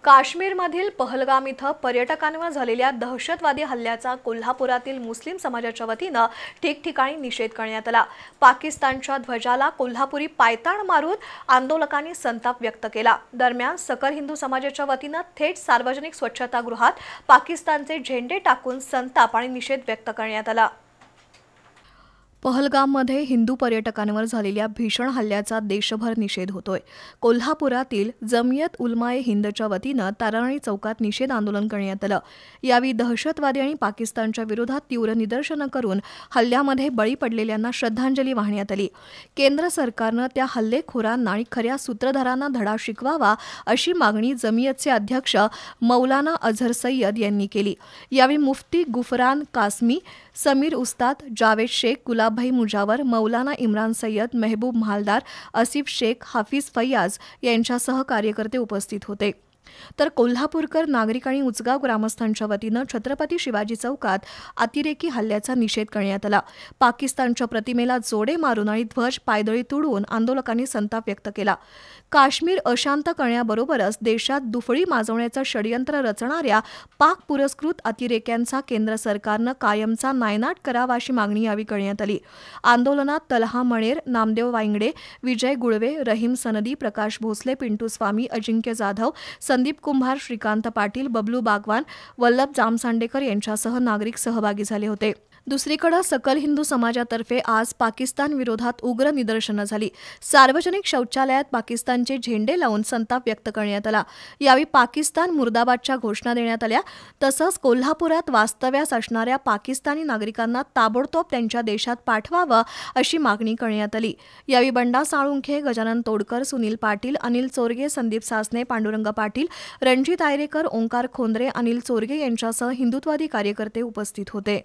काश्मीरमधील पहलगाम इथं पर्यटकांवर झालेल्या दहशतवादी हल्ल्याचा कोल्हापुरातील मुस्लिम समाजाच्या वतीनं ठिकठिकाणी निषेध करण्यात आला। पाकिस्तानच्या ध्वजाला कोल्हापुरी पायताण मारून आंदोलकांनी संताप व्यक्त केला। दरम्यान सकल हिंदू समाजाच्या वतीनं थेट सार्वजनिक स्वच्छतागृहात पाकिस्तानचे झेंडे टाकून संताप आणि निषेध व्यक्त करण्यात आला। पहलगाममध्ये हिंदू पर्यटकांवर झालेल्या भीषण हल्ल्याचा देशभर निषेध होतोय। कोल्हापुरातील जमियत उलमाए हिंदच्या वतीनं तारानाळी चौकात निषेध आंदोलन करण्यात आलं। यावेळी दहशतवादी आणि पाकिस्तानच्या विरोधात तीव्र निदर्शनं करून हल्ल्यामध्ये बळी पडलेल्यांना श्रद्धांजली वाहण्यात आली। केंद्र सरकारनं त्या हल्लेखोरांना आणि खऱ्या सूत्रधारांना धडा शिकवावा अशी मागणी जमियतचे अध्यक्ष मौलाना अझहर सय्यद यांनी केली। यावेळी मुफ्ती गुफरान कासमी, समीर उस्ताद, जावेद शेख, गुलाबभाई मुजावर, मौलाना इम्रान सय्यद, मेहबूब महालदार, आसिफ शेख, हाफिज फैयाज यांच्यासह कार्यकर्ते उपस्थित होते। तर कोल्हापूरकर नागरिक आणि उचगाव ग्रामस्थांच्या वतीनं छत्रपती शिवाजी चौकात अतिरेकी हल्ल्याचा निषेध करण्यात आला। पाकिस्तानच्या प्रतिमेला जोडे मारून आणि ध्वज पायदळी तुडवून आंदोलकांनी संताप व्यक्त केला। काश्मीर अशांत करण्याबरोबरच देशात दुफळी माजवण्याचं षडयंत्र रचणाऱ्या पाक पुरस्कृत अतिरेक्यांचा केंद्र सरकारनं कायमचा नायनाट करावा अशी मागणी यावेळी करण्यात आली। आंदोलनात तलहा मणेर, नामदेव वांगडे, विजय गुळवे, रहीम सनदी, प्रकाश भोसले, पिंटू स्वामी, अजिंक्य जाधव, संदीप कुंभार, श्रीकांत पाटील, बबलू बागवान, वल्लभ जामसांडेकर यांच्यासह नागरिक सहभागी झाले होते। दुसरीकडे सकल हिंदू समाजातर्फे आज पाकिस्तान विरोधात उग्र निदर्शनं झाली। सार्वजनिक शौचालयात पाकिस्तानचे झेंडे लावून संताप व्यक्त करण्यात आला। यावेळी पाकिस्तान मुर्दाबादच्या घोषणा देण्यात आल्या। तसंच कोल्हापुरात वास्तव्यास असणाऱ्या पाकिस्तानी नागरिकांना ताबडतोब त्यांच्या देशात पाठवावं अशी मागणी करण्यात आली। यावेळी बंडा साळुंखे, गजानन तोडकर, सुनील पाटील, अनिल चोरगे, संदीप सासने, पांडुरंग पाटील, रणजित आयरेकर, ओंकार खोंद्रे, अनिल चोरगे यांच्यासह हिंदुत्ववादी कार्यकर्ते उपस्थित होते।